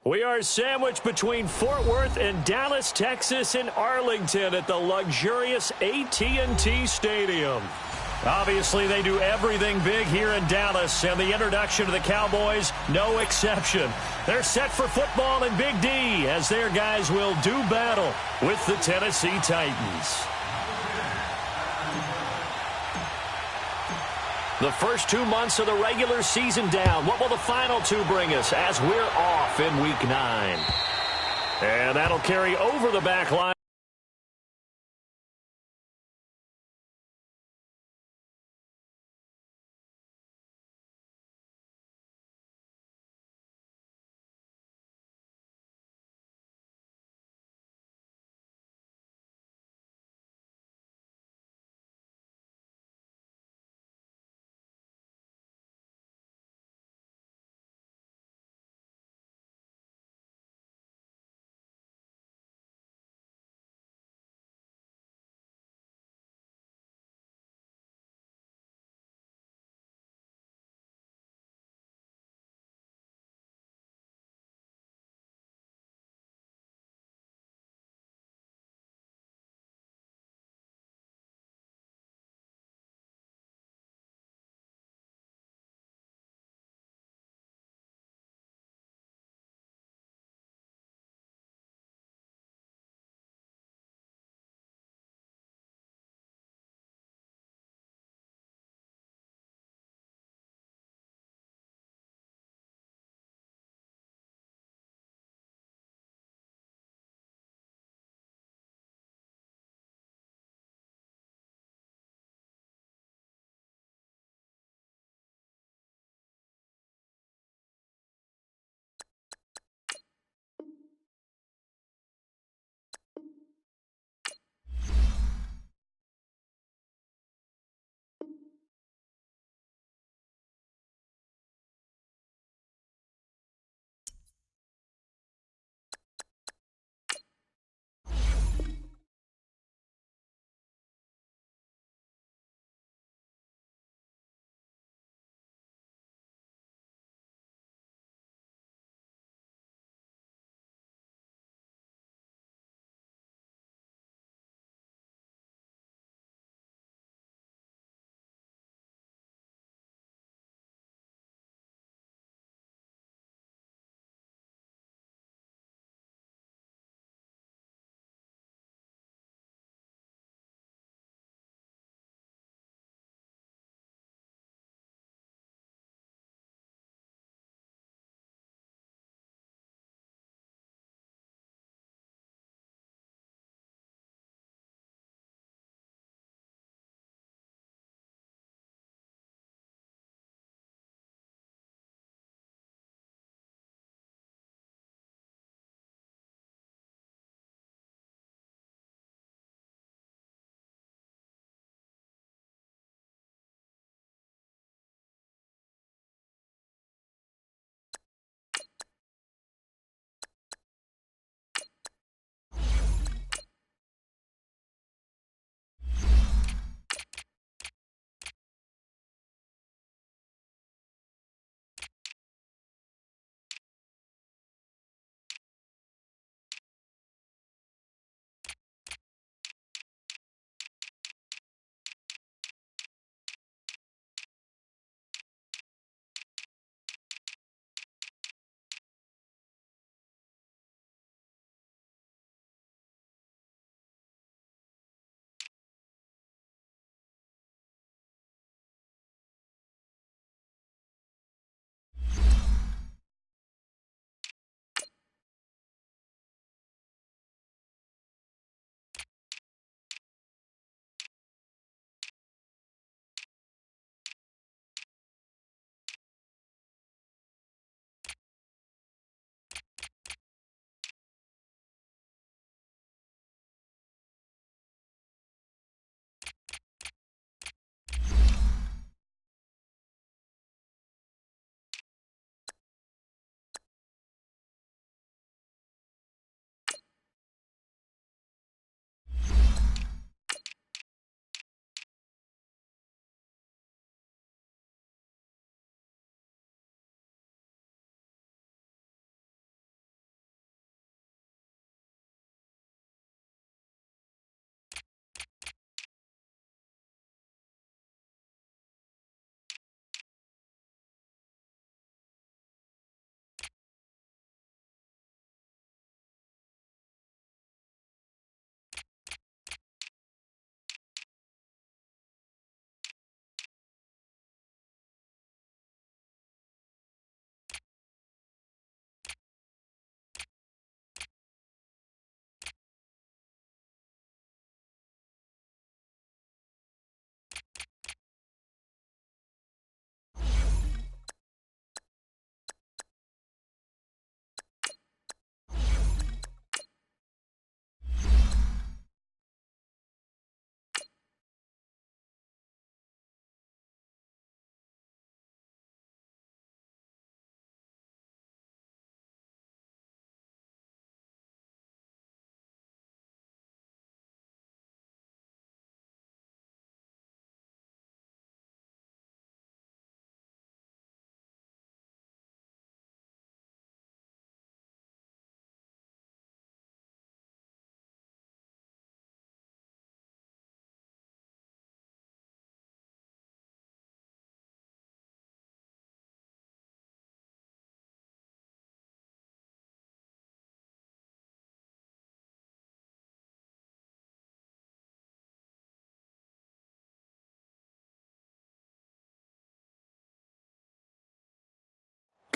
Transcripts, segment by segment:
We are sandwiched between Fort Worth and Dallas, Texas, and Arlington at the luxurious AT&T Stadium. Obviously, they do everything big here in Dallas, and the introduction to the Cowboys, no exception. They're set for football in Big D as their guys will do battle with the Tennessee Titans. The first 2 months of the regular season down. What will the final two bring us as we're off in Week 9? And that'll carry over the back line.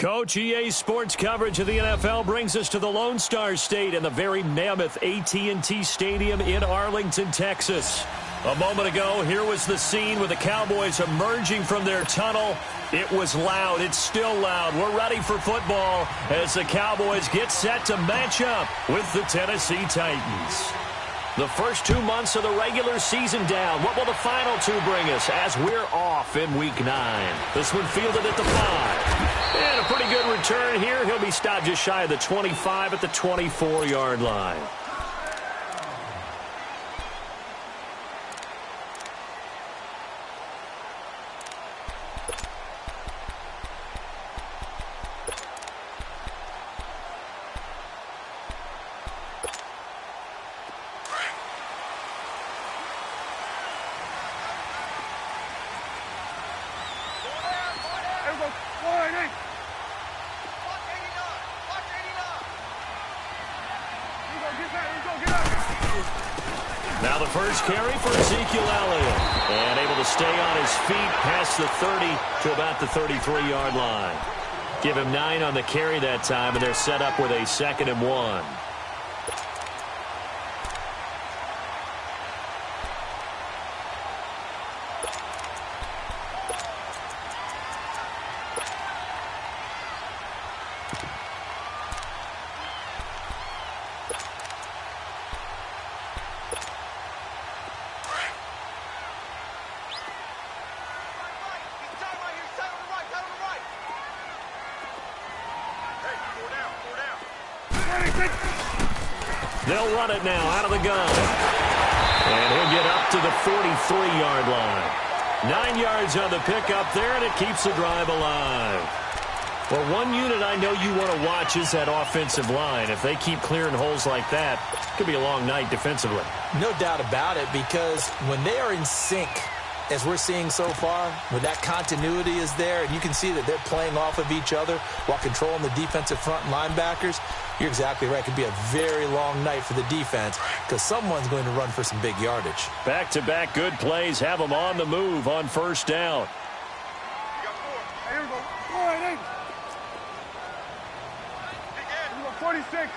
Coach, EA Sports coverage of the NFL brings us to the Lone Star State and the very mammoth AT&T Stadium in Arlington, Texas. A moment ago, here was the scene with the Cowboys emerging from their tunnel. It was loud. It's still loud. We're ready for football as the Cowboys get set to match up with the Tennessee Titans. The first 2 months of the regular season down. What will the final two bring us as we're off in Week 9? This one fielded at the 5. And a pretty good return here. He'll be stopped just shy of the 25 at the 24-yard line. Now the first carry for Ezekiel Elliott. And able to stay on his feet past the 30 to about the 33-yard line. Give him 9 on the carry that time, and they're set up with a 2nd and 1. They'll run it now out of the gun. And he'll get up to the 43-yard line. 9 yards on the pickup there, and it keeps the drive alive. Well, one unit I know you want to watch is that offensive line. If they keep clearing holes like that, it could be a long night defensively. No doubt about it, because when they are in sync, as we're seeing so far, when that continuity is there, and you can see that they're playing off of each other while controlling the defensive front linebackers, you're exactly right. It could be a very long night for the defense because someone's going to run for some big yardage. Back-to-back good plays have them on the move on first down. Here we go. 46.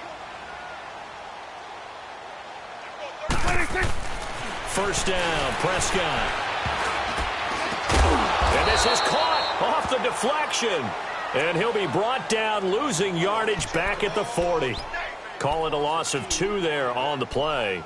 26. First down, Prescott. And this is caught off the deflection. And he'll be brought down, losing yardage back at the 40. Call it a loss of 2 there on the play.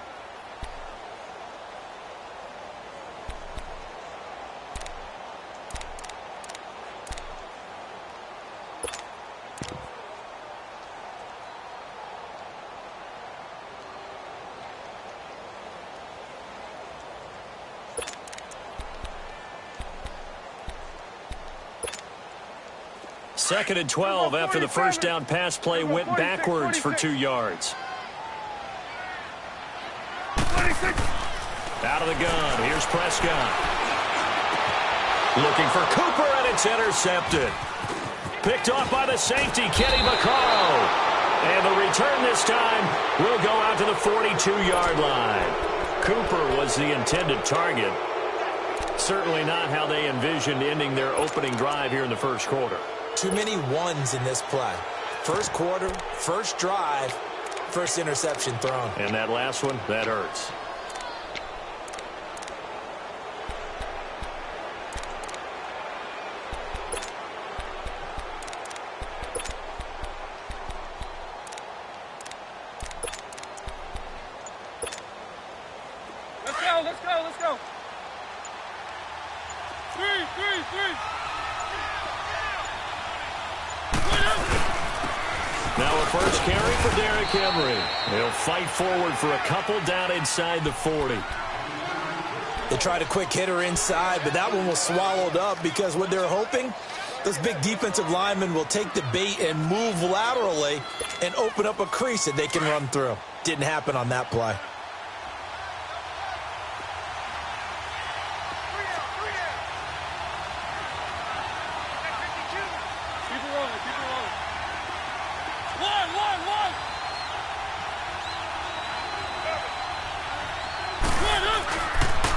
Second and 12 after the first down pass play went backwards for 2 yards. Out of the gun, here's Prescott. Looking for Cooper, and it's intercepted. Picked off by the safety, Kenny Vaccaro. And the return this time will go out to the 42-yard line. Cooper was the intended target. Certainly not how they envisioned ending their opening drive here in the first quarter. Too many ones in this play. First quarter, first drive, first interception thrown. And that last one, that hurts. Let's go. 3. Now a first carry for Derrick Henry. He'll fight forward for a couple down inside the 40. They tried a quick hitter inside, but that one was swallowed up because what they're hoping, those big defensive linemen will take the bait and move laterally and open up a crease that they can run through. Didn't happen on that play.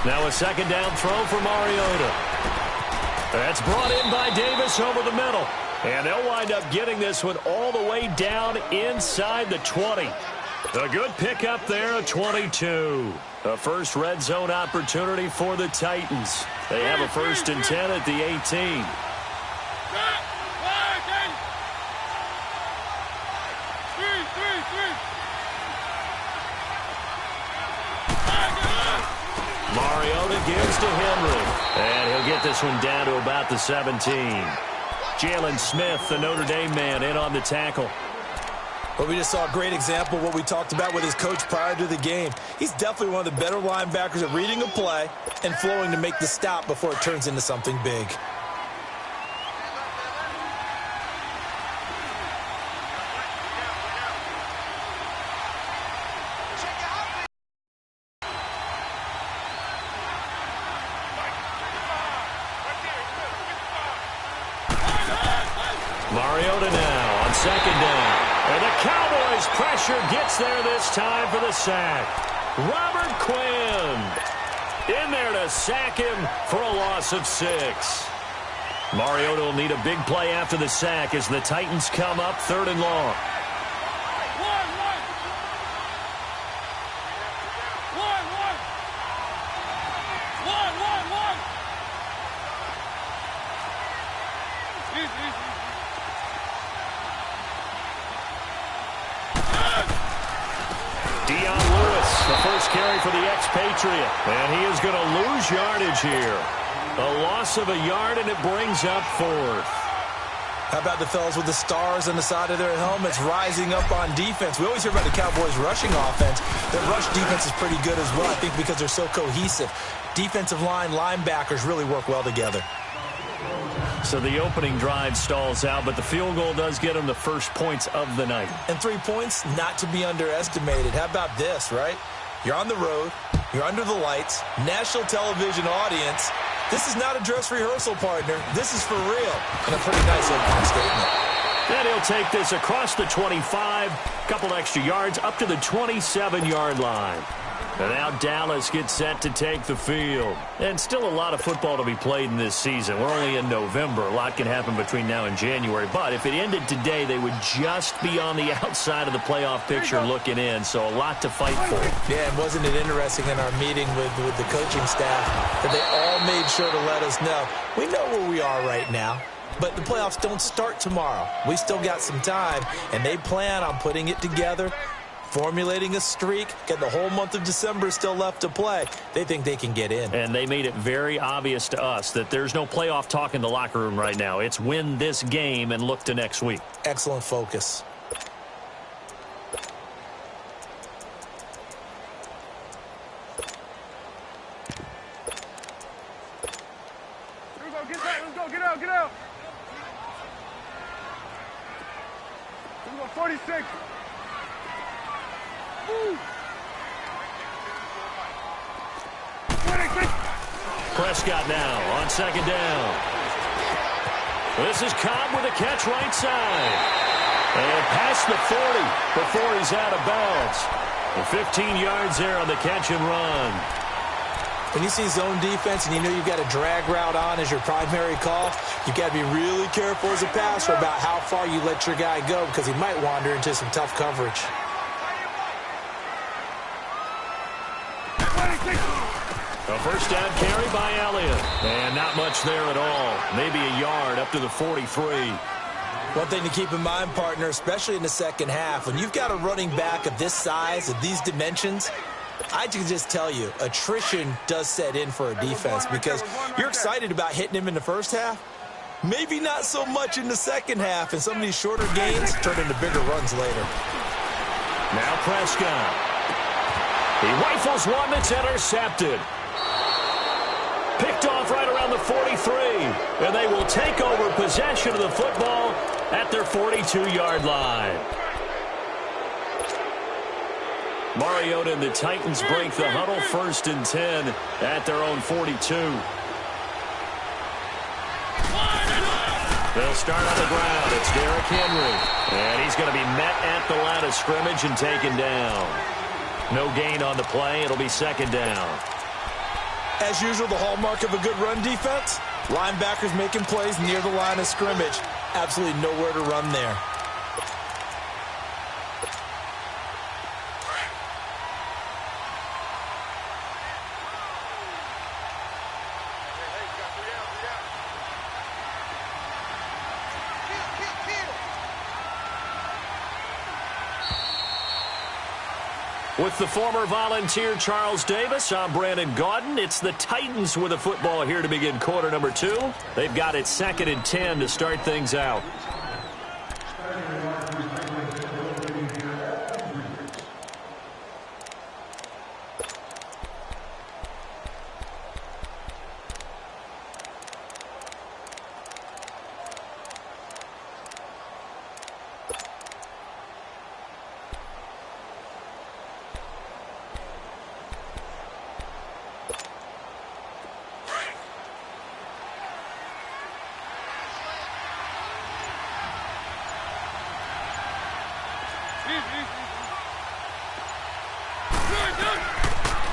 Now a second down throw for Mariota. That's brought in by Davis over the middle. And they'll wind up getting this one all the way down inside the 20. A good pickup there, a 22. A first red zone opportunity for the Titans. They have a 1st and 10 at the 18. Mariota gives to Henry. And he'll get this one down to about the 17. Jalen Smith, the Notre Dame man, in on the tackle. Well, we just saw a great example of what we talked about with his coach prior to the game. He's definitely one of the better linebackers at reading a play and flowing to make the stop before it turns into something big. Mariota now on 2nd down. And the Cowboys' pressure gets there this time for the sack. Robert Quinn in there to sack him for a loss of 6. Mariota will need a big play after the sack as the Titans come up 3rd and long. Carry for the expatriate, and he is going to lose yardage here. A loss of a yard, and it brings up 4th. How about the fellas with the stars on the side of their helmets rising up on defense? We always hear about the Cowboys' rushing offense. Their rush defense is pretty good as well, I think, because they're so cohesive. Defensive line, linebackers really work well together. So the opening drive stalls out, but the field goal does get them the first points of the night. And 3 points, not to be underestimated. How about this, right? You're on the road. You're under the lights. National television audience. This is not a dress rehearsal, partner. This is for real. And a pretty nice opening statement. And he'll take this across the 25. Couple extra yards up to the 27-yard line. And now Dallas gets set to take the field. And still a lot of football to be played in this season. We're only in November. A lot can happen between now and January. But if it ended today, they would just be on the outside of the playoff picture looking in. So a lot to fight for. Yeah, and wasn't it interesting in our meeting with the coaching staff that they all made sure to let us know. We know where we are right now. But the playoffs don't start tomorrow. We still got some time. And they plan on putting it together, formulating a streak, get the whole month of December still left to play. They think they can get in. And they made it very obvious to us that there's no playoff talk in the locker room right now. It's win this game and look to next week. Excellent focus. Here we go, get that, let's go, get out, get out. Here we go, 46. Woo. Prescott now on 2nd down. This is Cobb with a catch right side. And past the 40 before he's out of bounds. And 15 yards there on the catch and run. When you see zone defense and you know you've got a drag route on as your primary call, you've got to be really careful as a passer about how far you let your guy go because he might wander into some tough coverage. A first down carry by Elliott. And not much there at all. Maybe a yard up to the 43. One thing to keep in mind, partner, especially in the second half, when you've got a running back of this size, of these dimensions, I can just tell you, attrition does set in for a defense because you're excited about hitting him in the first half. Maybe not so much in the second half, and some of these shorter gains turn into bigger runs later. Now Prescott. He rifles one that's intercepted. Picked off right around the 43. And they will take over possession of the football at their 42-yard line. Mariota and the Titans break the huddle, 1st and 10 at their own 42. They'll start on the ground. It's Derrick Henry. And he's going to be met at the line of scrimmage and taken down. No gain on the play. It'll be 2nd down. As usual, the hallmark of a good run defense, linebackers making plays near the line of scrimmage. Absolutely nowhere to run there. With the former Volunteer Charles Davis, I'm Brandon Gaudin. It's the Titans with the football here to begin quarter number 2. They've got it 2nd and 10 to start things out.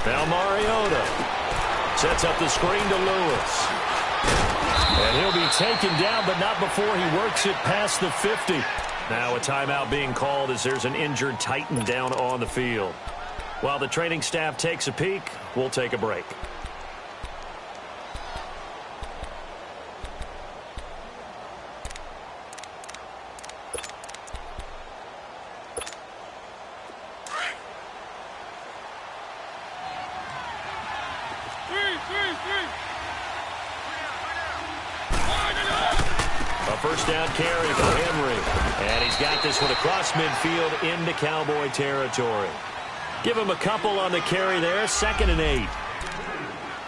Now Mariota sets up the screen to Lewis. And he'll be taken down, but not before he works it past the 50. Now a timeout being called as there's an injured Titan down on the field. While the training staff takes a peek, we'll take a break. First down carry for Henry. And he's got this one across midfield into Cowboy territory. Give him a couple on the carry there. 2nd and 8.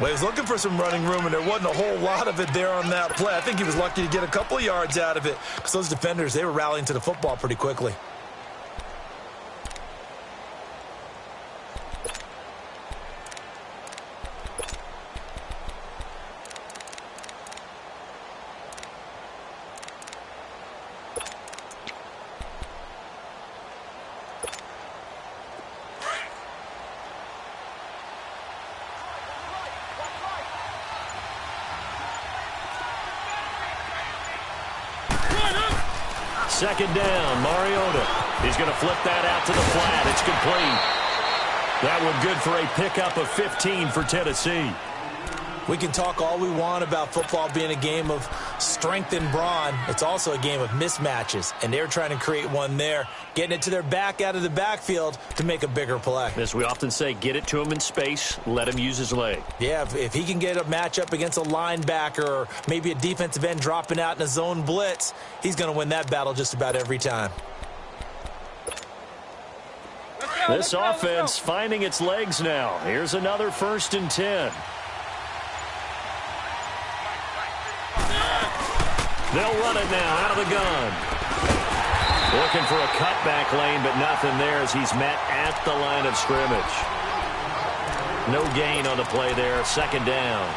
Well, he was looking for some running room, and there wasn't a whole lot of it there on that play. I think he was lucky to get a couple of yards out of it because those defenders, they were rallying to the football pretty quickly. Second down, Mariota. He's going to flip that out to the flat. It's complete. That one good for a pickup of 15 for Tennessee. We can talk all we want about football being a game of strength and brawn. It's also a game of mismatches, and they're trying to create one there, getting it to their back out of the backfield to make a bigger play. As we often say, get it to him in space, let him use his leg. Yeah, if he can get a matchup against a linebacker or maybe a defensive end dropping out in a zone blitz, he's going to win that battle just about every time. This offense finding its legs now. Here's another 1st and 10. They'll run it now out of the gun. Looking for a cutback lane, but nothing there as he's met at the line of scrimmage. No gain on the play there. 2nd down.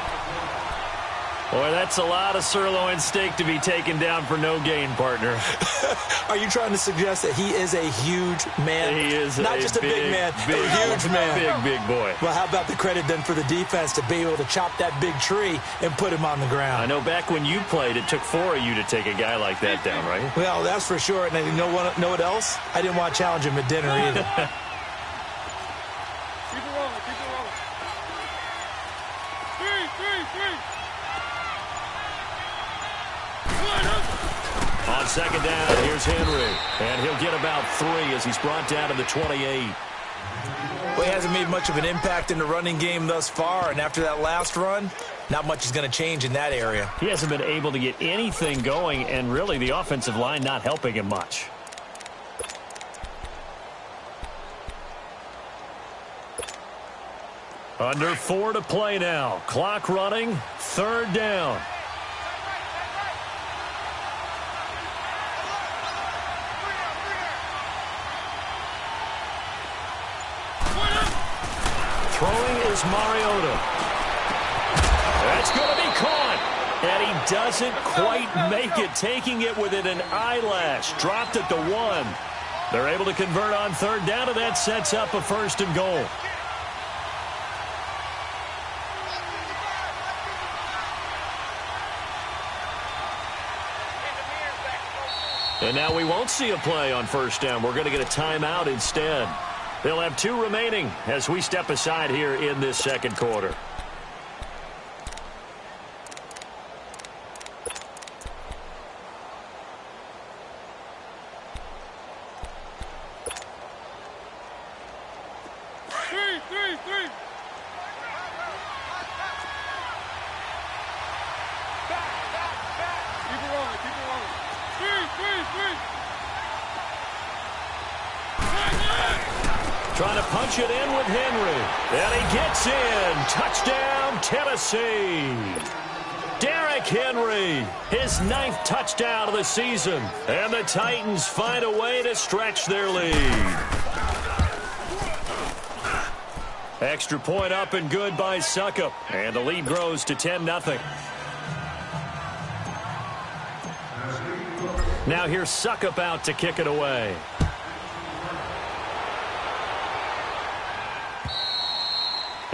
Boy, that's a lot of sirloin steak to be taken down for no gain, partner. Are you trying to suggest that he is a huge man? He is not just a big man, a huge man. Big boy. Well, how about the credit then for the defense to be able to chop that big tree and put him on the ground? I know back when you played, it took 4 of you to take a guy like that down, right? Well, that's for sure. And you know what else? I didn't want to challenge him at dinner either. Keep it rolling, keep it rolling. Three. On 2nd down, here's Henry. And he'll get about 3 as he's brought down to the 28. Well, he hasn't made much of an impact in the running game thus far, and after that last run, not much is going to change in that area. He hasn't been able to get anything going, and really the offensive line not helping him much. Under 4 to play now. Clock running. 3rd down. Throwing is Mariota. That's going to be caught. And he doesn't quite make it, taking it within an eyelash. Dropped at the 1. They're able to convert on 3rd down, and that sets up a 1st and goal. And now we won't see a play on first down. We're going to get a timeout instead. They'll have 2 remaining as we step aside here in this second quarter. Three. Back. Keep it rolling. Three. Trying to punch it in with Henry. And he gets in. Touchdown, Tennessee. Derrick Henry, his 9th touchdown of the season. And the Titans find a way to stretch their lead. Extra point up and good by Suckup. And the lead grows to 10-0. Now here's Suckup out to kick it away.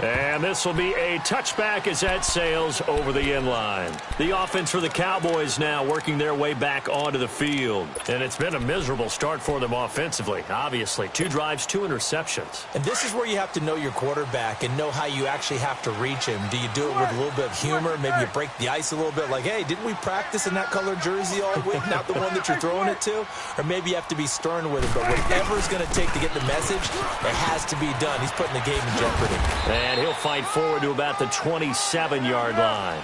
And this will be a touchback as that sails over the end line. The offense for the Cowboys now working their way back onto the field. And it's been a miserable start for them offensively, obviously. 2 drives, 2 interceptions. And this is where you have to know your quarterback and know how you actually have to reach him. Do you do it with a little bit of humor? Maybe you break the ice a little bit like, hey, didn't we practice in that colored jersey all week? Not the one that you're throwing it to? Or maybe you have to be stern with him. But whatever it's going to take to get the message, it has to be done. He's putting the game in jeopardy. And he'll fight forward to about the 27-yard line.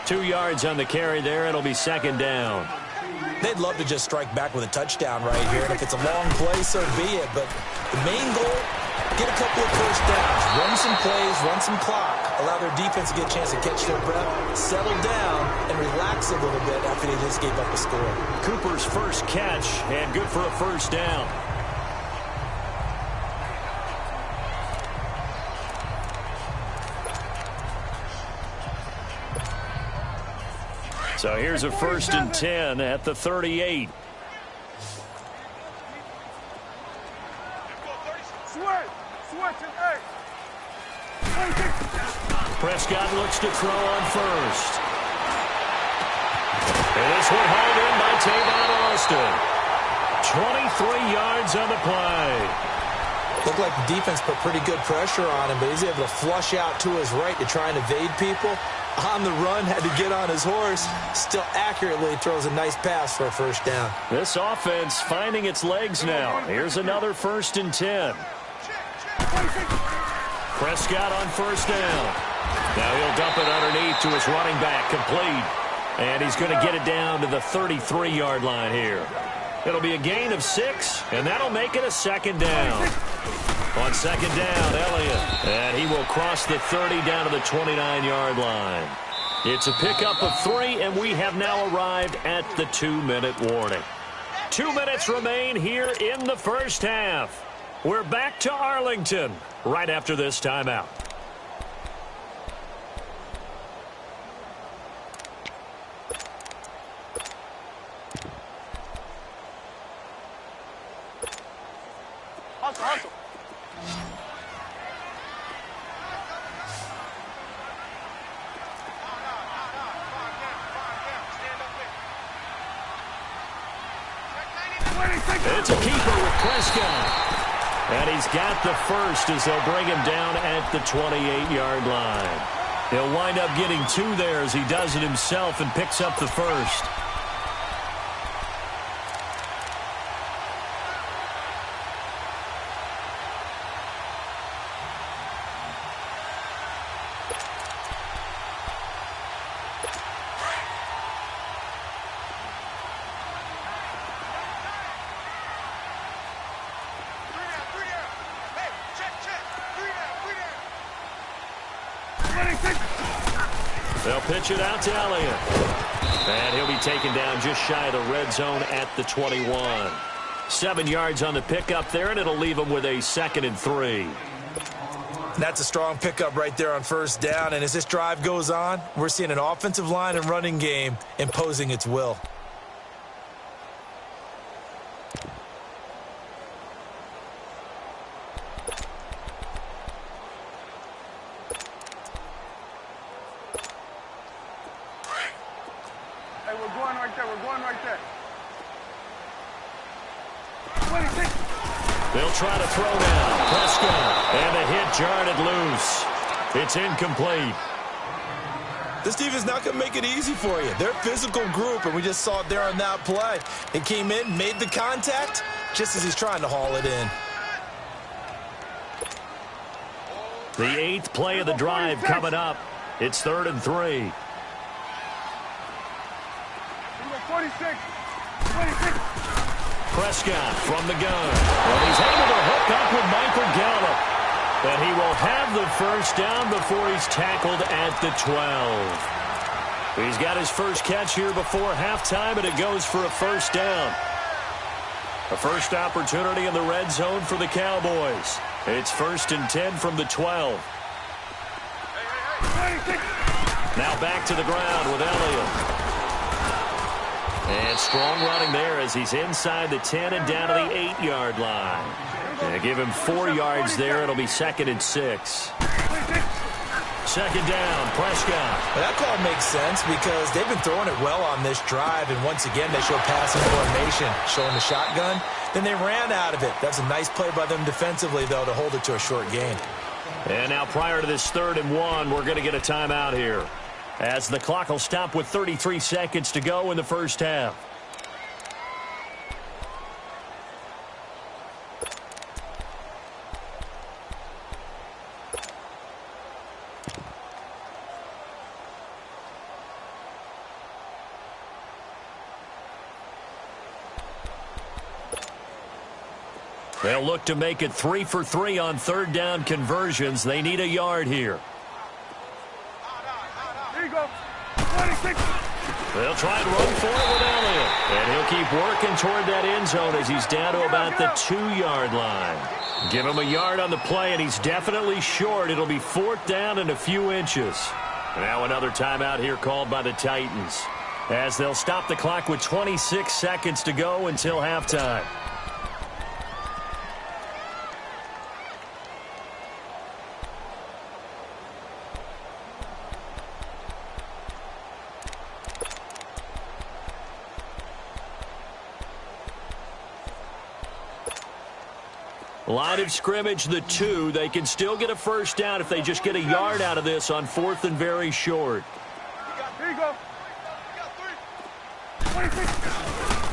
2 yards on the carry there. It'll be second down. They'd love to just strike back with a touchdown right here. And if it's a long play, so be it. But the main goal, get a couple of first downs. Run some plays, run some clock. Allow their defense to get a chance to catch their breath, settle down, and relax a little bit after they just gave up a score. Cooper's first catch, and good for a first down. So here's a 1st and 10 at the 38. Prescott looks to throw on first. And this one hauled in by Tavon Austin. 23 yards on the play. Looked like the defense put pretty good pressure on him, but he's able to flush out to his right to try and evade people. On the run, had to get on his horse. Still accurately throws a nice pass for a first down. This offense finding its legs now. Here's another 1st and 10. Prescott on first down. Now he'll dump it underneath to his running back, complete. And he's going to get it down to the 33-yard line here. It'll be a gain of 6, and that'll make it a second down. On second down, Elliott. And he will cross the 30 down to the 29-yard line. It's a pickup of 3, and we have now arrived at the 2-minute warning. 2 minutes remain here in the first half. We're back to Arlington right after this timeout. Hustle. It's a keeper with Prescott. And he's got the first as they'll bring him down at the 28-yard line. He'll wind up getting 2 there as he does it himself and picks up the first. They'll pitch it out to Elliott. And he'll be taken down just shy of the red zone at the 21. 7 yards on the pickup there, and it'll leave him with a 2nd and 3. That's a strong pickup right there on first down. And as this drive goes on, we're seeing an offensive line and running game imposing its will. Hey, we're going right there. They'll try to throw now. Prescott. And the hit jarred it loose. It's incomplete. This defense not going to make it easy for you. They're a physical group, and we just saw it there on that play. He came in, made the contact, just as he's trying to haul it in. The 8th play of the drive coming up. It's 3rd and 3. 46. 26. Prescott from the gun. And he's able to hook up with Michael Gallup. And he will have the first down before he's tackled at the 12. He's got his first catch here before halftime, and it goes for a first down. A first opportunity in the red zone for the Cowboys. It's 1st and 10 from the 12. Now back to the ground with Elliott. And strong running there as he's inside the 10 and down to the 8-yard line. And give him 4 yards there. It'll be 2nd and 6. 2nd down, Prescott. Well, that call makes sense because they've been throwing it well on this drive, and once again they show passing formation, showing the shotgun. Then they ran out of it. That's a nice play by them defensively, though, to hold it to a short gain. And now prior to this 3rd and 1, we're going to get a timeout here, as the clock will stop with 33 seconds to go in the first half. They'll look to make it 3 for 3 on 3rd down conversions. They need a yard here. There you go. 26. They'll try and run for it with Elliott. And he'll keep working toward that end zone as he's down to about the 2-yard line. Give him a yard on the play, and he's definitely short. It'll be 4th down and a few inches. Now another timeout here called by the Titans, as they'll stop the clock with 26 seconds to go until halftime. Line of scrimmage, the 2. They can still get a first down if they just get a yard out of this on 4th and very short. There you go. 26.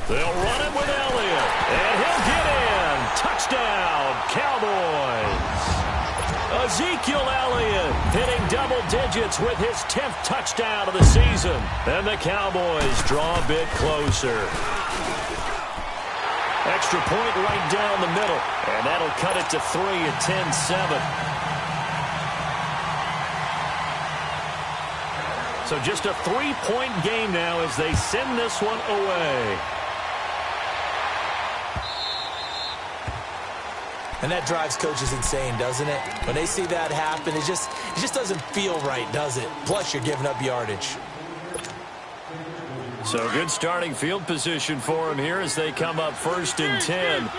They'll run it with Elliott, and he'll get in. Touchdown, Cowboys. Ezekiel Elliott hitting double digits with his 10th touchdown of the season. And the Cowboys draw a bit closer. Extra point right down the middle, and that'll cut it to 3 at 10-7. So just a 3-point game now as they send this one away. And that drives coaches insane, doesn't it? When they see that happen, it just doesn't feel right, does it? Plus, you're giving up yardage. So good starting field position for him here as they come up 1st and 10.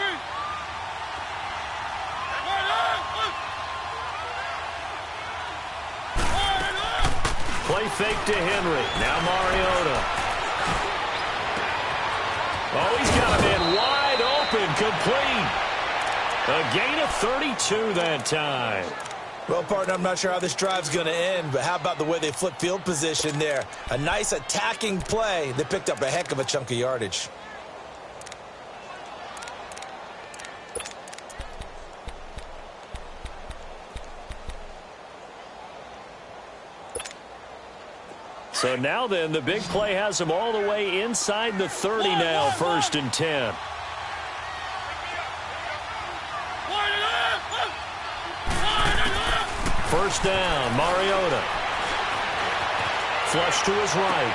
Play fake to Henry. Now Mariota. Oh, he's got him in wide open, complete. A gain of 32 that time. Well, partner, I'm not sure how this drive's going to end, but how about the way they flip field position there? A nice attacking play. They picked up a heck of a chunk of yardage. So now then, the big play has them all the way inside the 30 now, 1st and 10. First down, Mariota. Flush to his right.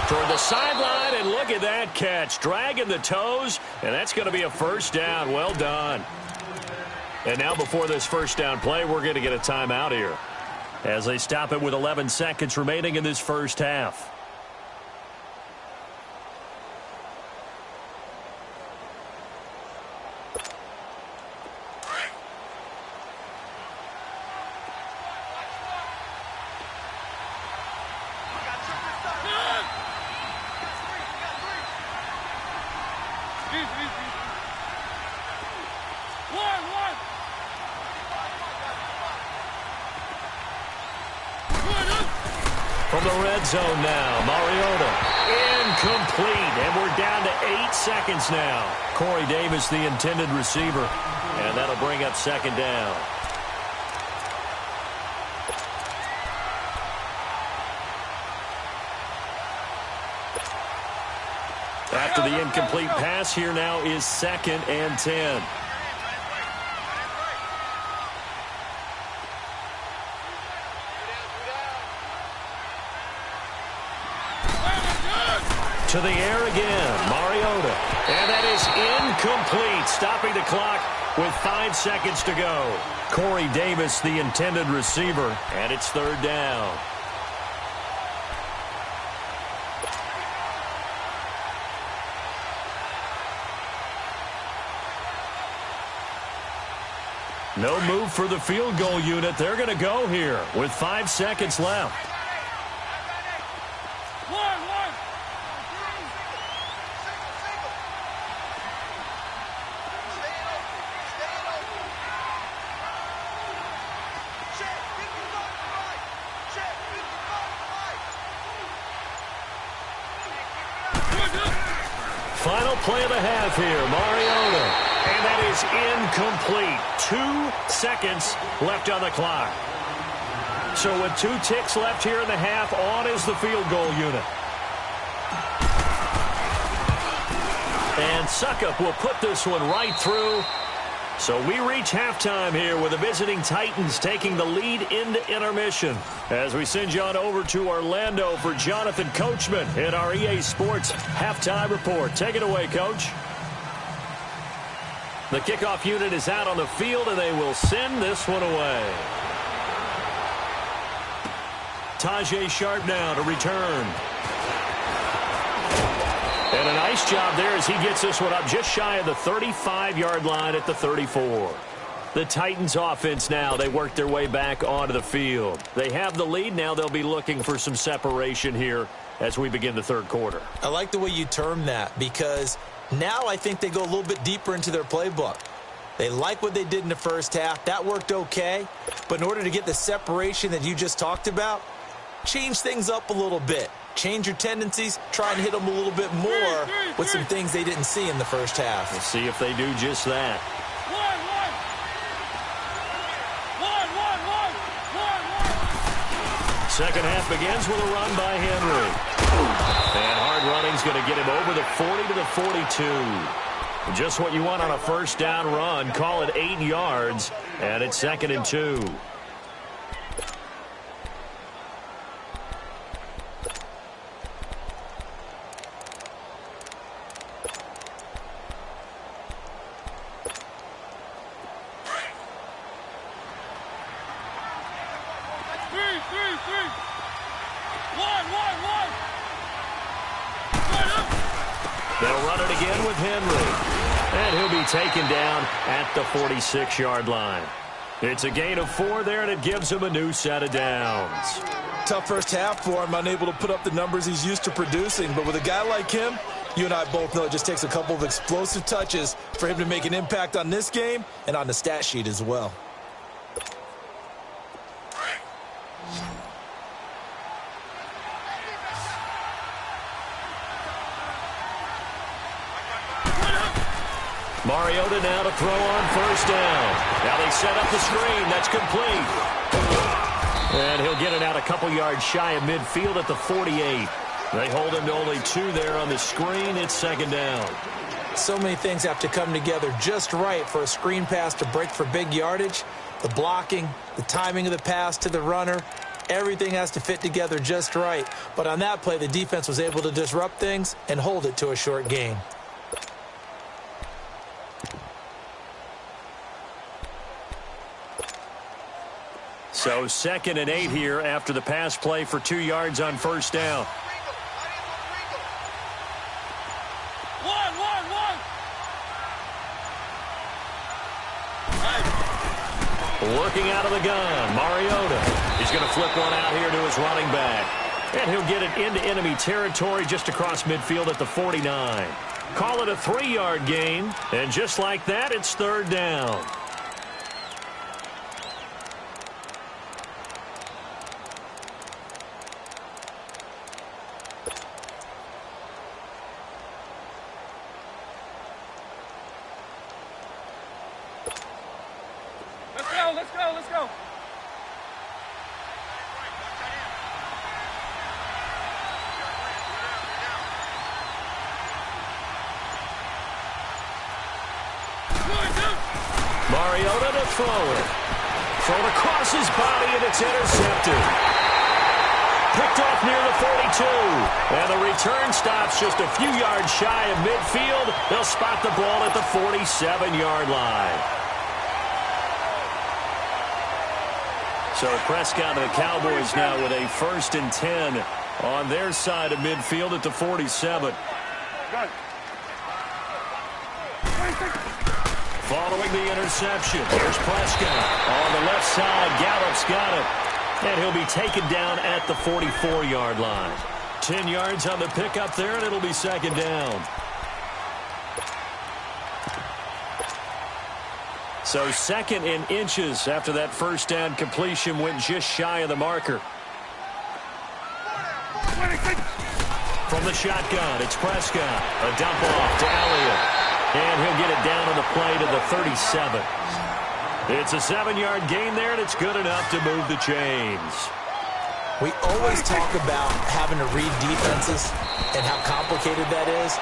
Toward the sideline, and look at that catch. Dragging the toes, and that's going to be a first down. Well done. And now before this first down play, we're going to get a timeout here, as they stop it with 11 seconds remaining in this first half. From the red zone now, Mariota. Incomplete, and we're down to 8 seconds now. Corey Davis, the intended receiver, and that'll bring up second down. After the incomplete pass, here now is 2nd and 10. To the air again, Mariota. And that is incomplete, stopping the clock with 5 seconds to go. Corey Davis, the intended receiver, and it's 3rd down. No move for the field goal unit. They're going to go here with 5 seconds left. Final play of the half here, Mariota. And that is incomplete. 2 seconds left on the clock. So with 2 ticks left here in the half, on is the field goal unit. And Suckup will put this one right through. So we reach halftime here with the visiting Titans taking the lead into intermission. As we send you on over to Orlando for Jonathan Coachman in our EA Sports halftime report. Take it away, Coach. The kickoff unit is out on the field, and they will send this one away. Tajay Sharp now to return. And a nice job there as he gets this one up just shy of the 35-yard line at the 34. The Titans offense now, they work their way back onto the field. They have the lead. Now they'll be looking for some separation here as we begin the 3rd quarter. I like the way you term that because now I think they go a little bit deeper into their playbook. They like what they did in the first half. That worked okay. But in order to get the separation that you just talked about, change things up a little bit. Change your tendencies, try and hit them a little bit more with some things they didn't see in the first half. We'll see if they do just that. Second half begins with a run by Henry. And hard running's going to get him over the 40 to the 42. Just what you want on a first down run. Call it 8 yards, and it's 2nd and 2. They'll run it again with Henry. And he'll be taken down at the 46-yard line. It's a gain of 4 there, and it gives him a new set of downs. Tough first half for him, unable to put up the numbers he's used to producing. But with a guy like him, you and I both know it just takes a couple of explosive touches for him to make an impact on this game and on the stat sheet as well. Mariota now to throw on first down. Now they set up the screen. That's complete. And he'll get it out a couple yards shy of midfield at the 48. They hold him to only 2 there on the screen. It's 2nd down. So many things have to come together just right for a screen pass to break for big yardage. The blocking, the timing of the pass to the runner, everything has to fit together just right. But on that play, the defense was able to disrupt things and hold it to a short gain. So 2nd and 8 here after the pass play for 2 yards on first down. Looking out of the gun, Mariota. He's going to flip one out here to his running back. And he'll get it into enemy territory just across midfield at the 49. Call it a 3-yard gain. And just like that, it's 3rd down. go, let's go, let's go. Mariota to throw it. Thrown across his body, and it's intercepted. Picked off near the 42. And the return stops just a few yards shy of midfield. They'll spot the ball at the 47-yard line. So Prescott and the Cowboys now with a 1st and 10 on their side of midfield at the 47. Good. Following the interception, here's Prescott. On the left side, Gallup's got it. And he'll be taken down at the 44-yard line. 10 yards on the pickup there, and it'll be 2nd down. So 2nd in inches after that 1st down completion went just shy of the marker. From the shotgun, it's Prescott. A dump off to Elliott. And he'll get it down on the play to the 37. It's a 7-yard gain there, and it's good enough to move the chains. We always talk about having to read defenses and how complicated that is.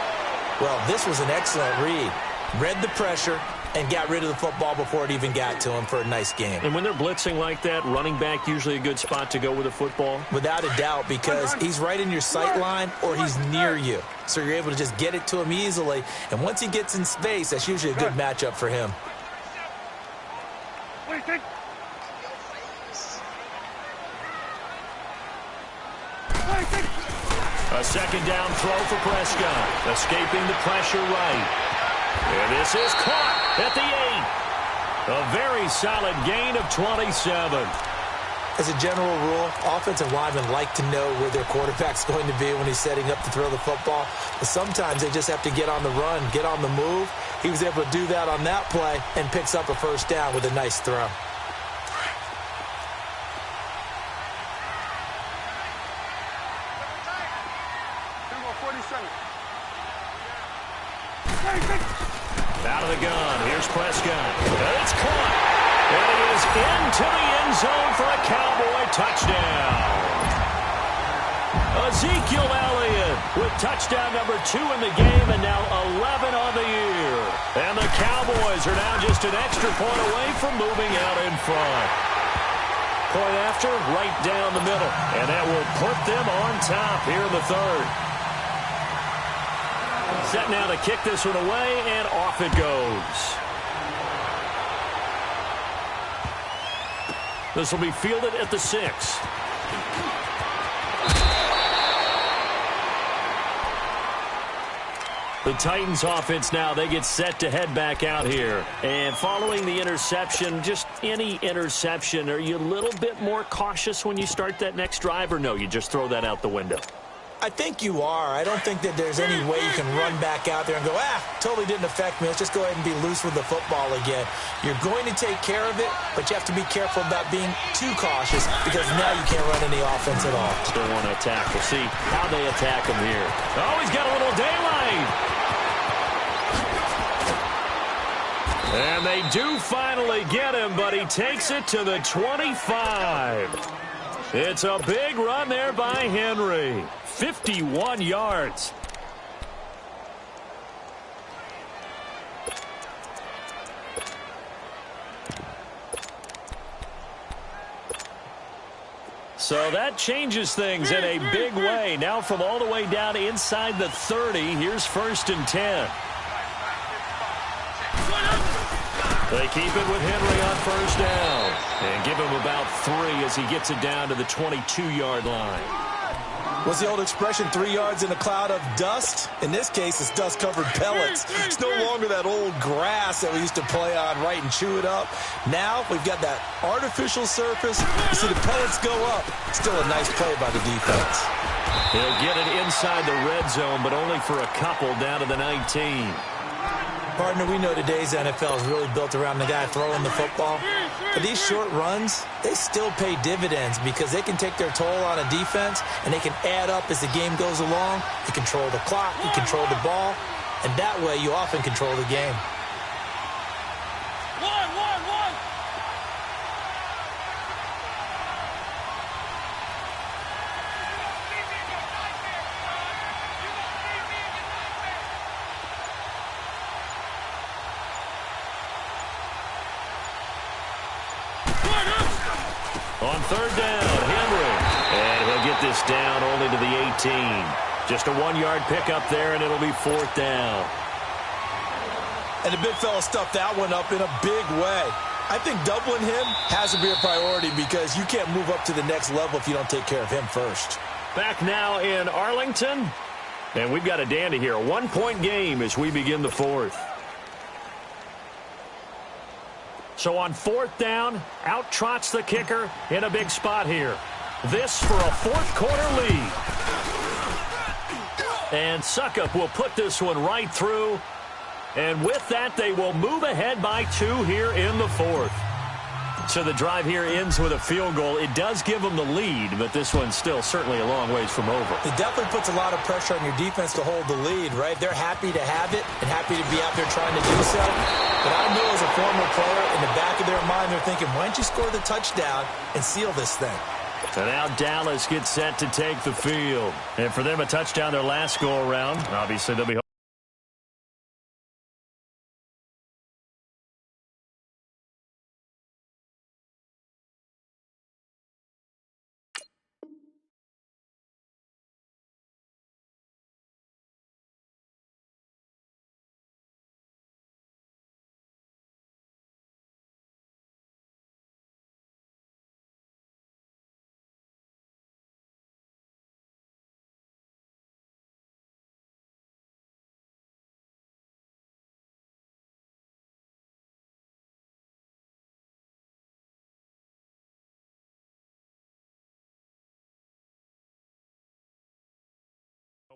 Well, this was an excellent read. Read the pressure and got rid of the football before it even got to him for a nice game. And when they're blitzing like that, running back usually a good spot to go with the football? Without a doubt, because he's right in your sight line or he's near you. So you're able to just get it to him easily. And once he gets in space, that's usually a good matchup for him. A 2nd down throw for Prescott. Escaping the pressure right. And this is caught at the 8. A very solid gain of 27. As a general rule, offensive linemen like to know where their quarterback's going to be when he's setting up to throw the football. But sometimes they just have to get on the run, get on the move. He was able to do that on that play and picks up a 1st down with a nice throw. Out of the gun. Here's Prescott. And it's caught. And he is into the end zone for a Cowboy touchdown. Ezekiel Elliott with touchdown number 2 in the game and now 11 on the year. And the Cowboys are now just an extra point away from moving out in front. Point after, right down the middle. And that will put them on top here in the 3rd. Set now to kick this one away, and off it goes. This will be fielded at the 6. The Titans offense now, they get set to head back out here. And following the interception, just any interception, are you a little bit more cautious when you start that next drive, or no, you just throw that out the window? I think you are. I don't think that there's any way you can run back out there and go, totally didn't affect me. Let's just go ahead and be loose with the football again. You're going to take care of it, but you have to be careful about being too cautious because now you can't run any offense at all. Still want to attack. We'll see how they attack him here. Oh, he's got a little daylight. And they do finally get him, but he takes it to the 25. It's a big run there by Henry. 51 yards. So that changes things in a big way. Now from all the way down inside the 30, here's 1st and 10. They keep it with Henry on 1st down. And give him about 3 as he gets it down to the 22-yard line. What's the old expression, 3 yards in a cloud of dust? In this case, it's dust-covered pellets. It's no longer that old grass that we used to play on, right, and chew it up. Now we've got that artificial surface. You see the pellets go up. Still a nice play by the defense. He'll get it inside the red zone, but only for a couple down to the 19. Partner, we know today's NFL is really built around the guy throwing the football. But these short runs, they still pay dividends because they can take their toll on a defense and they can add up as the game goes along. You control the clock, you control the ball, and that way you often control the game. On third down, Henry. And he'll get this down only to the 18. Just a 1-yard pickup there, and it'll be fourth down. And the big fella stuffed that one up in a big way. I think doubling him has to be a priority because you can't move up to the next level if you don't take care of him first. Back now in Arlington. And we've got a dandy here. A 1-point game as we begin the fourth. So on fourth down, out trots the kicker in a big spot here. This for a fourth-quarter lead. And Suckup will put this one right through. And with that, they will move ahead by 2 here in the fourth. So the drive here ends with a field goal. It does give them the lead, but this one's still certainly a long ways from over. It definitely puts a lot of pressure on your defense to hold the lead, right? They're happy to have it and happy to be out there trying to do so. But I know as a former player, in the back of their mind, they're thinking, why don't you score the touchdown and seal this thing? And now Dallas gets set to take the field. And for them, a touchdown their last go-around. Obviously, they'll be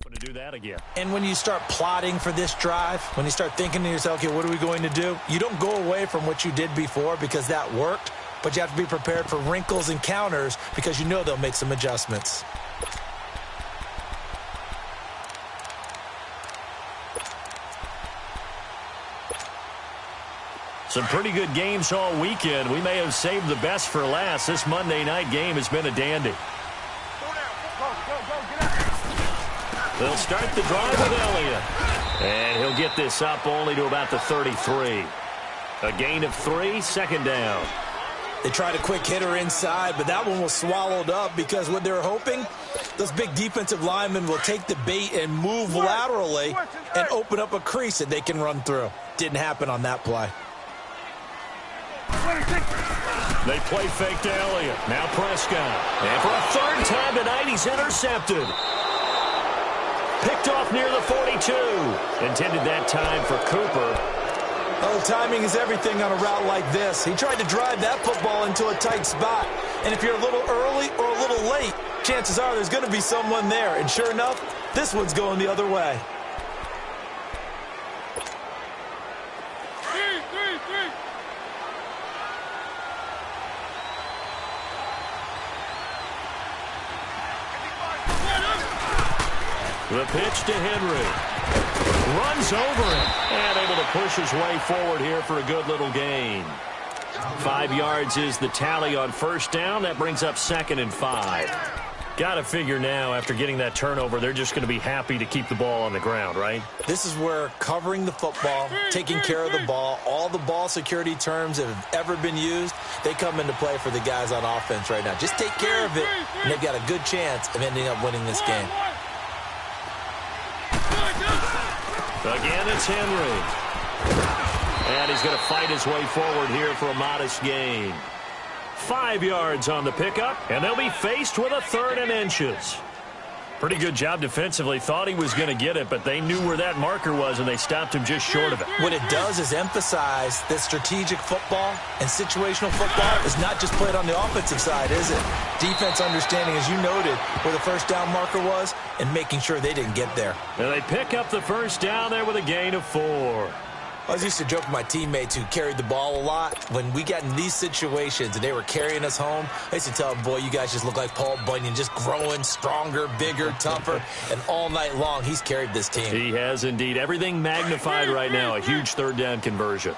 to do that again. And when you start plotting for this drive, when you start thinking to yourself, okay, what are we going to do? You don't go away from what you did before because that worked, but you have to be prepared for wrinkles and counters because you know they'll make some adjustments. Some pretty good games all weekend. We may have saved the best for last. This Monday night game has been a dandy. They'll start the drive with Elliott. And he'll get this up only to about the 33. A gain of 3, second down. They tried a quick hitter inside, but that one was swallowed up because what they're hoping, those big defensive linemen will take the bait and move laterally and open up a crease that they can run through. Didn't happen on that play. They play fake to Elliott. Now Prescott. And for a third time tonight, he's intercepted. Picked off near the 42. Intended that time for Cooper. Oh, timing is everything on a route like this. He tried to drive that football into a tight spot. And if you're a little early or a little late, chances are there's going to be someone there. And sure enough, this one's going the other way. The pitch to Henry. Runs over him. And able to push his way forward here for a good little gain. 5 yards is the tally on first down. That brings up 2nd and 5. Got to figure now, after getting that turnover, they're just going to be happy to keep the ball on the ground, right? This is where covering the football, taking care of the ball, all the ball security terms that have ever been used, they come into play for the guys on offense right now. Just take care of it, and they've got a good chance of ending up winning this game. Again, it's Henry. And he's going to fight his way forward here for a modest gain. 5 yards on the pickup, and they'll be faced with a 3rd and inches. Pretty good job defensively. Thought he was going to get it, but they knew where that marker was, and they stopped him just short of it. What it does is emphasize that strategic football and situational football is not just played on the offensive side, is it? Defense understanding, as you noted, where the first down marker was and making sure they didn't get there. And they pick up the first down there with a gain of 4. I was used to joke with my teammates who carried the ball a lot. When we got in these situations and they were carrying us home, I used to tell them, boy, you guys just look like Paul Bunyan, just growing stronger, bigger, tougher. And all night long, he's carried this team. He has indeed. Everything magnified right now. A huge 3rd down conversion.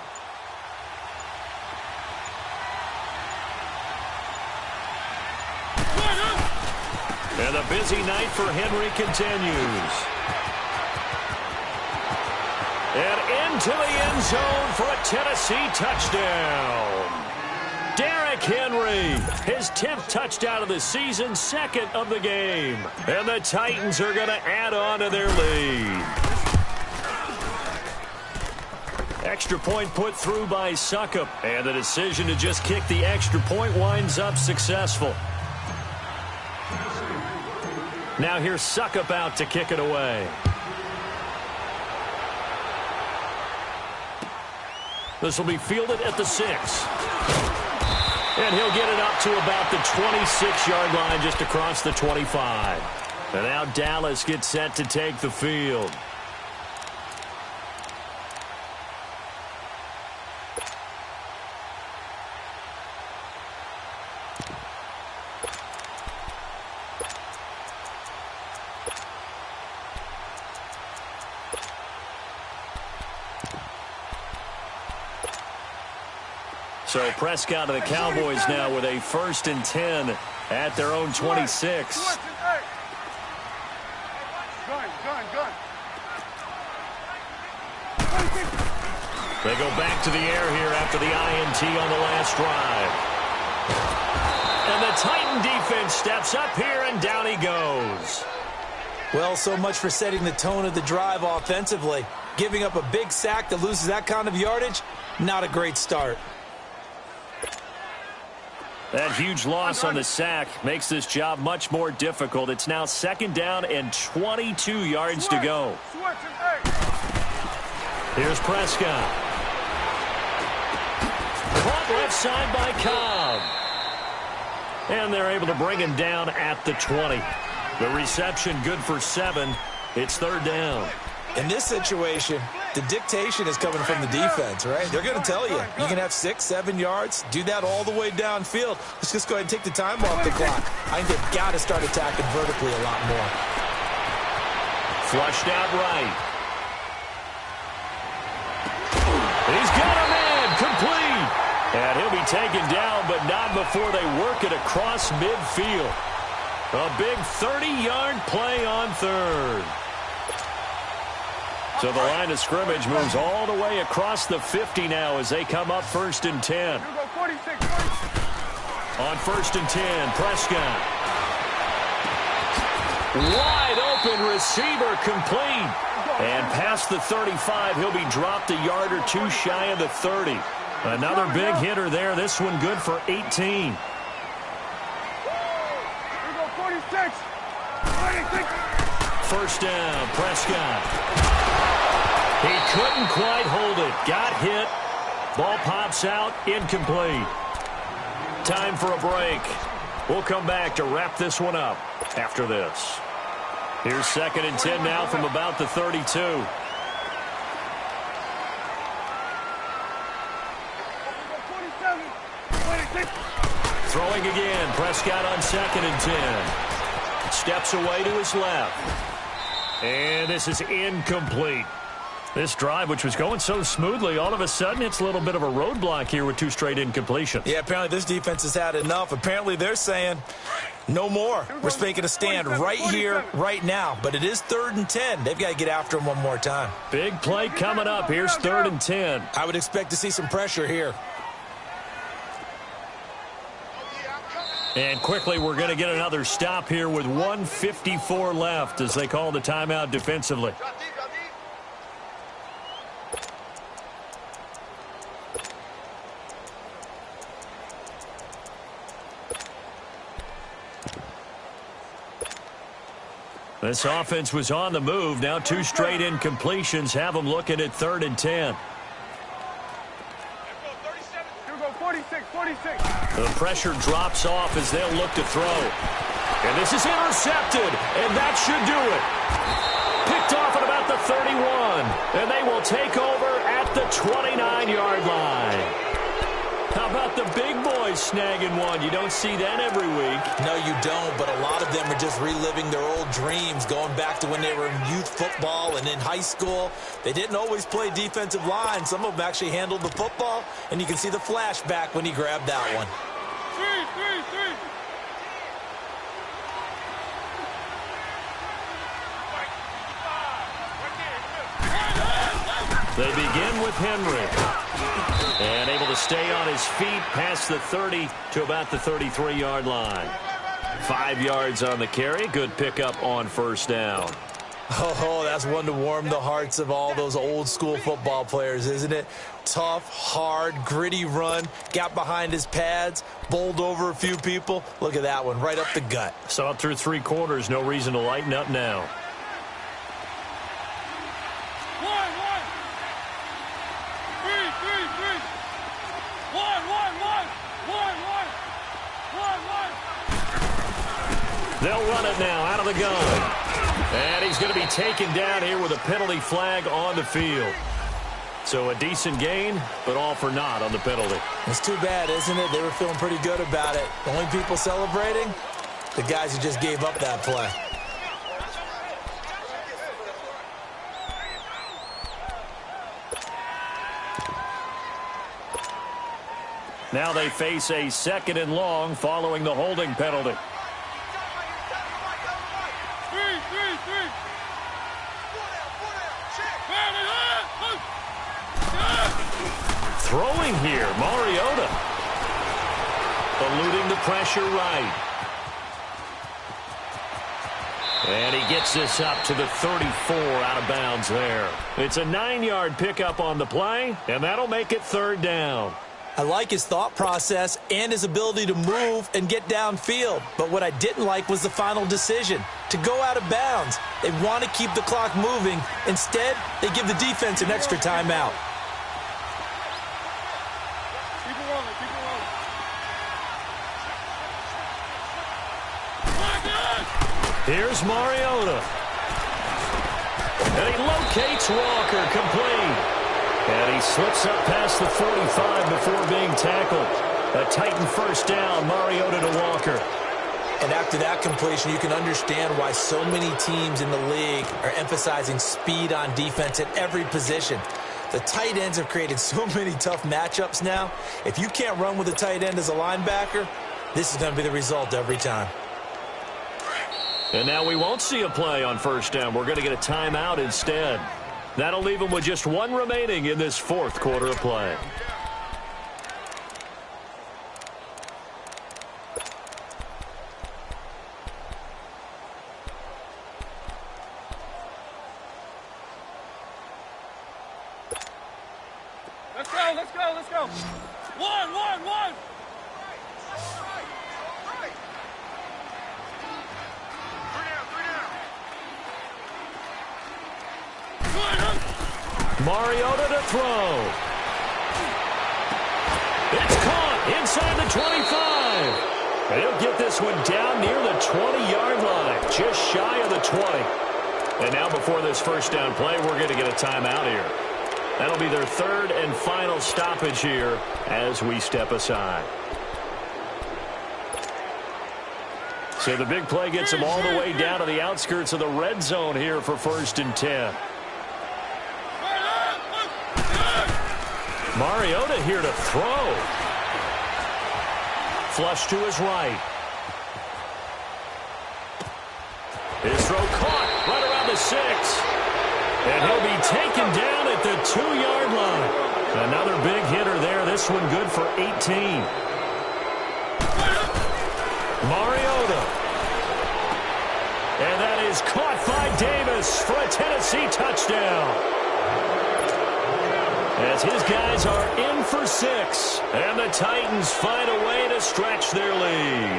And the busy night for Henry continues. And into the end zone for a Tennessee touchdown. Derrick Henry, his 10th touchdown of the season, 2nd of the game. And the Titans are going to add on to their lead. Extra point put through by Succop, and the decision to just kick the extra point winds up successful. Now here's Succop out to kick it away. This will be fielded at the 6. And he'll get it up to about the 26-yard line, just across the 25. And now Dallas gets set to take the field. So Prescott of the Cowboys now with a 1st and 10 at their own 26. They go back to the air here after the INT on the last drive. And the Titan defense steps up here, and down he goes. Well, so much for setting the tone of the drive offensively. Giving up a big sack that loses that kind of yardage, not a great start. That huge loss on the sack makes this job much more difficult. It's now 2nd down and 22 yards to go. Here's Prescott. Caught left side by Cobb. And they're able to bring him down at the 20. The reception good for 7. It's 3rd down. In this situation, the dictation is coming from the defense, right? They're going to tell you, you can have 6, 7 yards, do that all the way downfield. Let's just go ahead and take the time off the clock. I think they've got to start attacking vertically a lot more. Flushed out right. He's got a man, complete. And he'll be taken down, but not before they work it across midfield. A big 30-yard play on 3rd. So the line of scrimmage moves all the way across the 50 now as they come up 1st and 10. On 1st and 10, Prescott. Wide open receiver, complete. And past the 35, he'll be dropped a yard or 2 shy of the 30. Another big hitter there. This one good for 18. First down, Prescott. He couldn't quite hold it. Got hit. Ball pops out. Incomplete. Time for a break. We'll come back to wrap this one up after this. Here's 2nd and 10 now from about the 32. Throwing again. Prescott on 2nd and 10. Steps away to his left. And this is incomplete. This drive, which was going so smoothly, all of a sudden it's a little bit of a roadblock here with 2 straight incompletions. Yeah, apparently this defense has had enough. Apparently they're saying, no more. We're making a stand right here, right now. But it is 3rd and 10. They've got to get after him one more time. Big play coming up. Here's 3rd and 10. I would expect to see some pressure here. And quickly, we're going to get another stop here with 1:54 left as they call the timeout defensively. This offense was on the move. Now 2 straight incompletions have them looking at 3rd and 10. The pressure drops off as they'll look to throw. And this is intercepted, and that should do it. Picked off at about the 31, and they will take over at the 29-yard line. How about the big boys snagging one? You don't see that every week. No, you don't, but a lot of them are just reliving their old dreams, going back to when they were in youth football and in high school. They didn't always play defensive line. Some of them actually handled the football, and you can see the flashback when he grabbed that one. Three. They begin with Henry. And able to stay on his feet past the 30 to about the 33-yard line. 5 yards on the carry. Good pickup on first down. Oh, that's one to warm the hearts of all those old-school football players, isn't it? Tough, hard, gritty run. Got behind his pads, bowled over a few people. Look at that one, right up the gut. Saw it through 3 quarters. No reason to lighten up now. They'll run it now out of the gun. And he's going to be taken down here with a penalty flag on the field. So a decent gain, but all for naught on the penalty. It's too bad, isn't it? They were feeling pretty good about it. The only people celebrating, the guys who just gave up that play. Now they face a 2nd and long following the holding penalty. Throwing here, Mariota. Eluding the pressure right. And he gets this up to the 34 out of bounds there. It's a 9-yard pickup on the play, and that'll make it 3rd down. I like his thought process and his ability to move and get downfield. But what I didn't like was the final decision, to go out of bounds. They want to keep the clock moving. Instead, they give the defense an extra timeout. Here's Mariota. And he locates Walker, complete. And he slips up past the 45 before being tackled. A Titan first down, Mariota to Walker. And after that completion, you can understand why so many teams in the league are emphasizing speed on defense at every position. The tight ends have created so many tough matchups now. If you can't run with a tight end as a linebacker, this is going to be the result every time. And now we won't see a play on first down. We're going to get a timeout instead. That'll leave them with just 1 remaining in this 4th quarter of play. Let's go, let's go, let's go. One. Mariota to throw. It's caught inside the 25. And he'll get this one down near the 20-yard line, just shy of the 20. And now before this first down play, we're going to get a timeout here. That'll be their 3rd and final stoppage here as we step aside. So the big play gets them all the way down to the outskirts of the red zone here for 1st and 10. Mariota here to throw. Flush to his right. His throw caught right around the 6. And he'll be taken down at the 2-yard line. Another big hitter there. This one good for 18. Mariota. And that is caught by Davis for a Tennessee touchdown. As his guys are in for 6. And the Titans find a way to stretch their lead.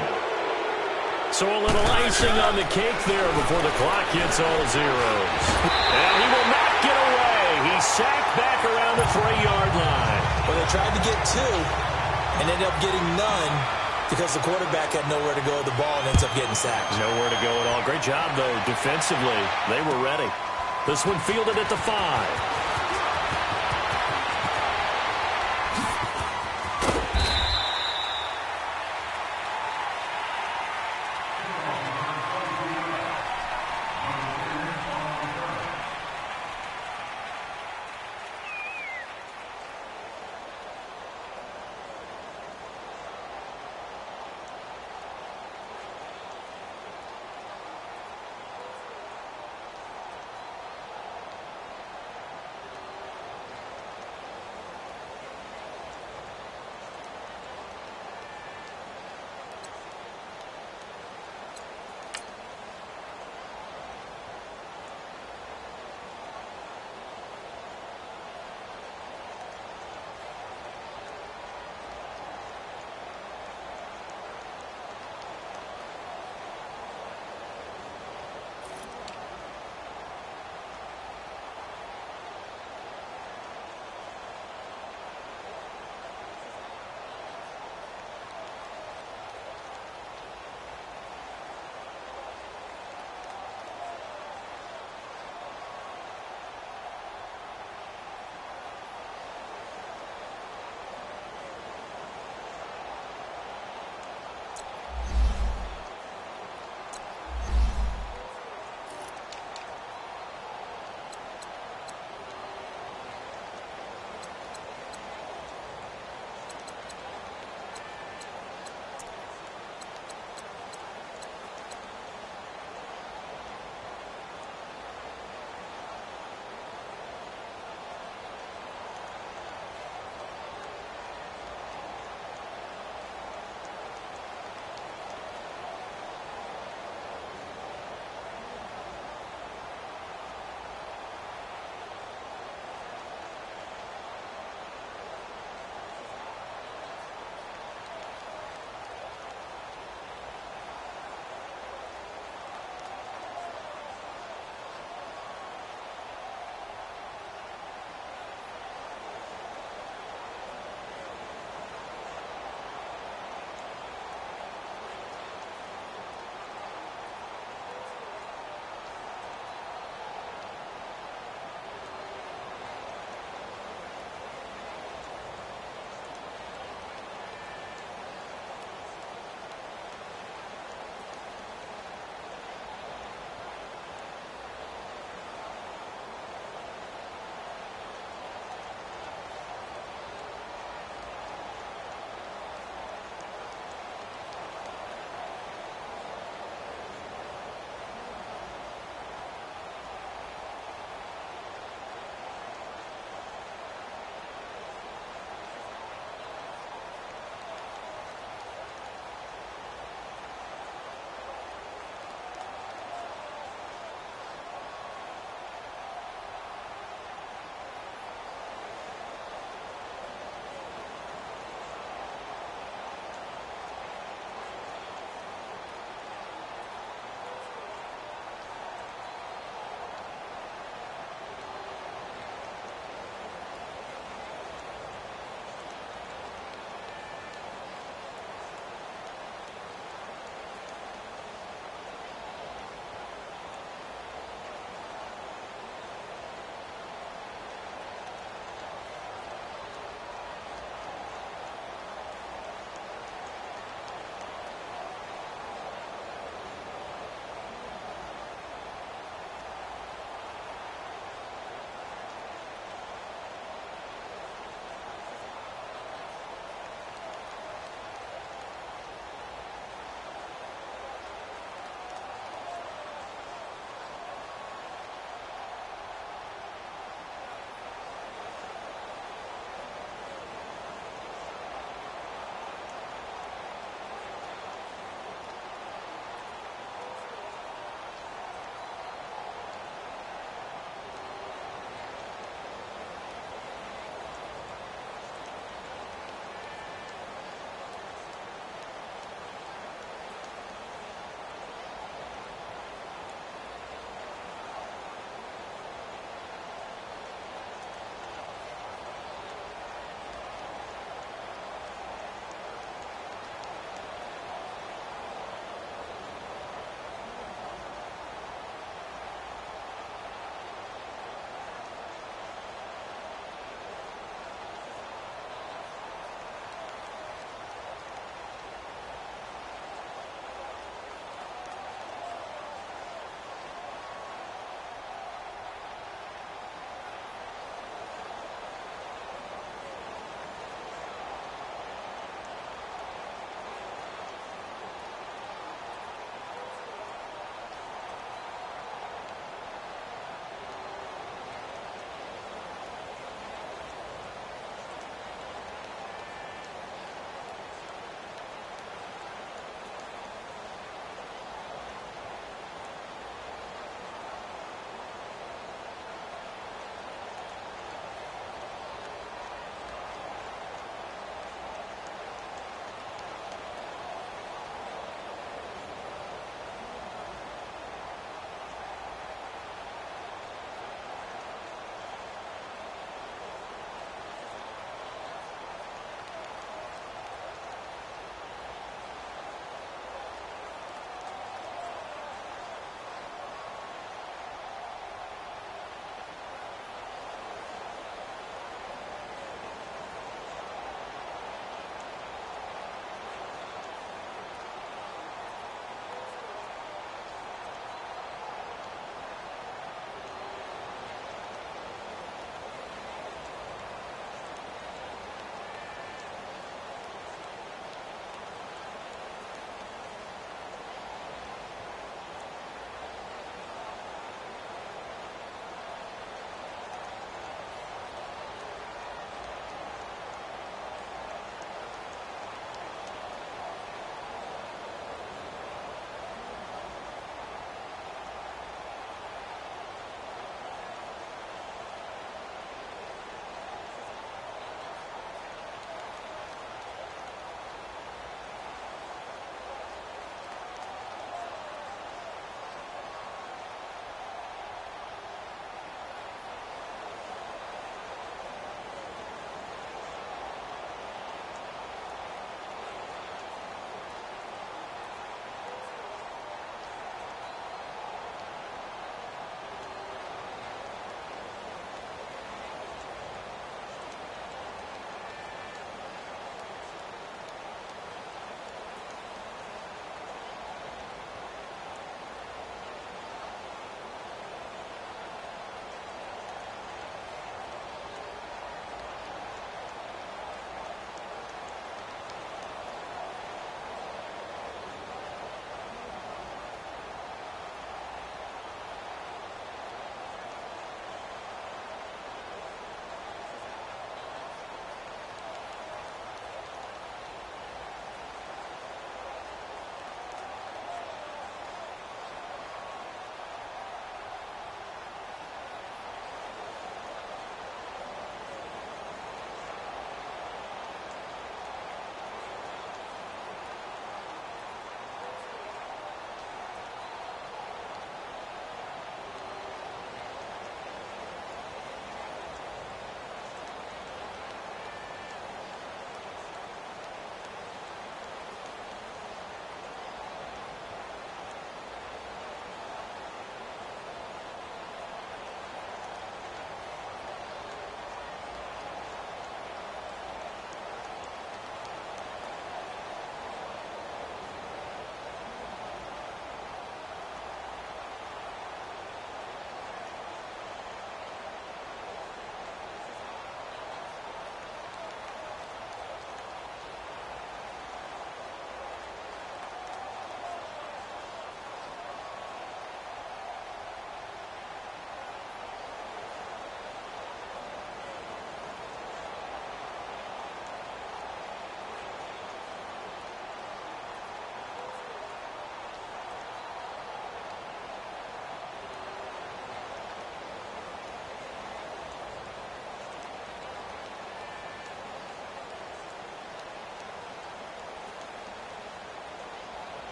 So a little icing on the cake there before the clock hits all zeros. And he will not get away. He's sacked back around the 3-yard line. Well, they tried to get 2 and ended up getting none because the quarterback had nowhere to go with the ball and ends up getting sacked. Nowhere to go at all. Great job, though, defensively. They were ready. This one fielded at the 5.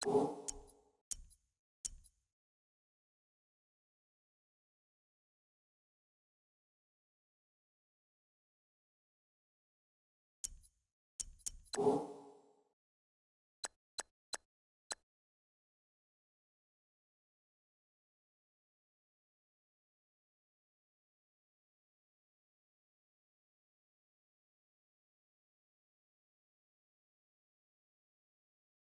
you